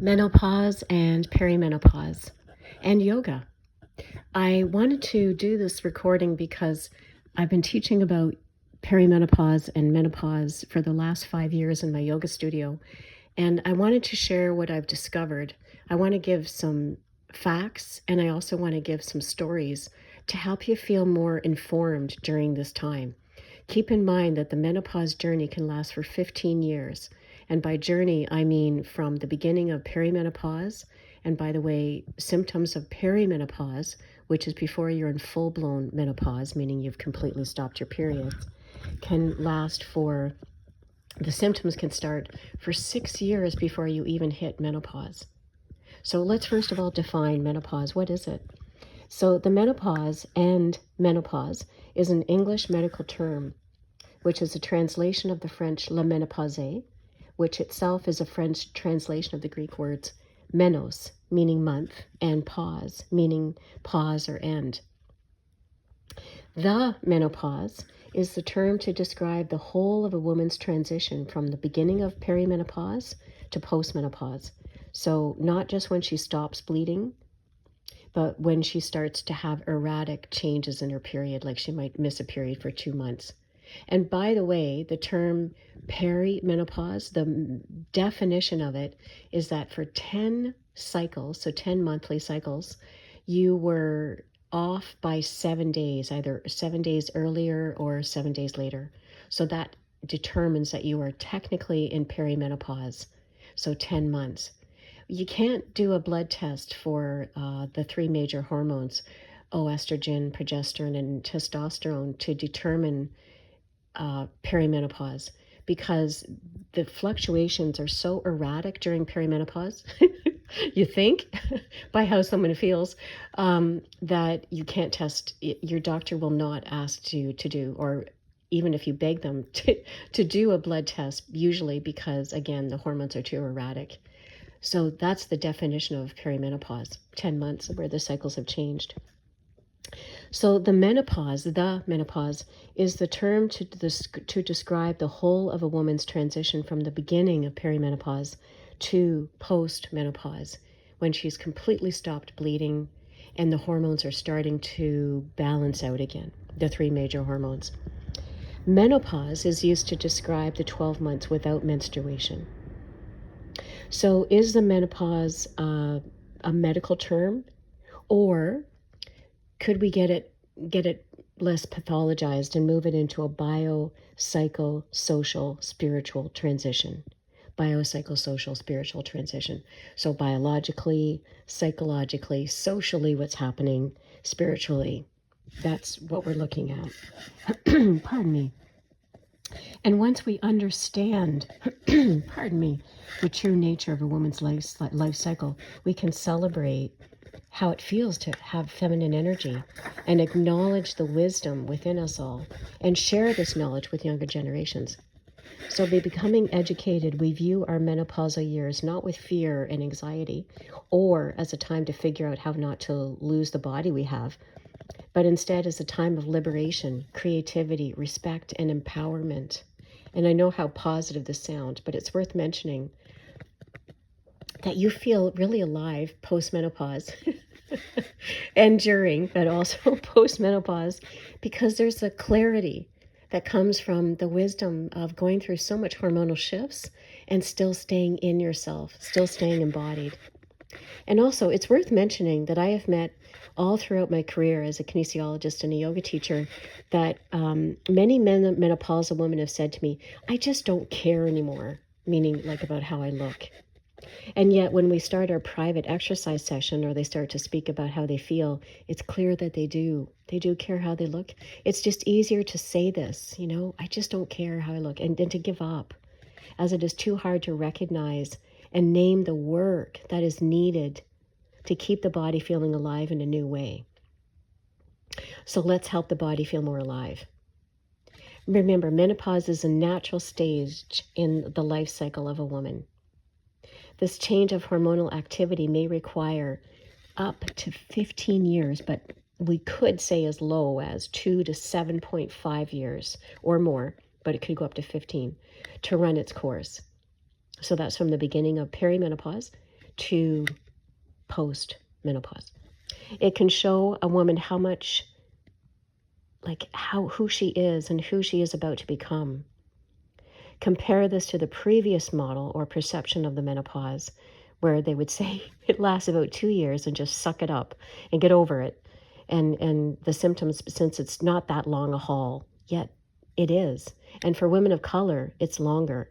menopause and perimenopause and yoga. I wanted to do this recording because I've been teaching about perimenopause and menopause for the last 5 years in my yoga studio, and I wanted to share what I've discovered. I want to give some facts, and I also want to give some stories to help you feel more informed during this time. Keep in mind that the menopause journey can last for 15 years. And by journey, I mean from the beginning of perimenopause. And by the way, symptoms of perimenopause, which is before you're in full-blown menopause, meaning you've completely stopped your periods, the symptoms can start for 6 years before you even hit menopause. So let's first of all define menopause. What is it? So the menopause is an English medical term, which is a translation of the French la ménopause, which itself is a French translation of the Greek words menos, meaning month, and pause, meaning pause or end. The menopause is the term to describe the whole of a woman's transition from the beginning of perimenopause to postmenopause. So not just when she stops bleeding, but when she starts to have erratic changes in her period, like she might miss a period for 2 months. And by the way, the term perimenopause, the definition of it is that for 10 cycles, so 10 monthly cycles, you were off by 7 days, either 7 days earlier or 7 days later. So that determines that you are technically in perimenopause, so 10 months. You can't do a blood test for the three major hormones, estrogen, progesterone, and testosterone, to determine perimenopause, because the fluctuations are so erratic during perimenopause, you think, by how someone feels, that you can't test. Your doctor will not ask you to do, or even if you beg them to do a blood test, usually because, again, the hormones are too erratic. So that's the definition of perimenopause, 10 months where the cycles have changed. So the menopause is the term to describe the whole of a woman's transition from the beginning of perimenopause to postmenopause, when she's completely stopped bleeding and the hormones are starting to balance out again, the three major hormones. Menopause is used to describe the 12 months without menstruation. So is the menopause a medical term, or could we get it less pathologized and move it into a biopsychosocial spiritual transition? Biopsychosocial spiritual transition. So biologically, psychologically, socially, what's happening, spiritually, that's what we're looking at. Pardon me. And once we understand, pardon me, the true nature of a woman's life cycle, we can celebrate how it feels to have feminine energy and acknowledge the wisdom within us all and share this knowledge with younger generations. So by becoming educated, we view our menopausal years not with fear and anxiety, or as a time to figure out how not to lose the body we have, but instead as a time of liberation, creativity, respect, and empowerment. And I know how positive this sounds, but it's worth mentioning that you feel really alive post-menopause and during, but also post-menopause, because there's a clarity that comes from the wisdom of going through so much hormonal shifts and still staying in yourself, still staying embodied. And also, it's worth mentioning that I have met all throughout my career as a kinesiologist and a yoga teacher that many menopausal women have said to me, I just don't care anymore, meaning like about how I look. And yet when we start our private exercise session, or they start to speak about how they feel, it's clear that they do care how they look. It's just easier to say this, I just don't care how I look, and to give up, as it is too hard to recognize and name the work that is needed to keep the body feeling alive in a new way. So let's help the body feel more alive. Remember, menopause is a natural stage in the life cycle of a woman. This change of hormonal activity may require up to 15 years, but we could say as low as 2 to 7.5 years or more, but it could go up to 15 to run its course. So that's from the beginning of perimenopause to post menopause. It can show a woman how much, who she is and who she is about to become. Compare this to the previous model or perception of the menopause, where they would say it lasts about 2 years and just suck it up and get over it. And the symptoms, since it's not that long a haul, yet it is. And for women of color, it's longer.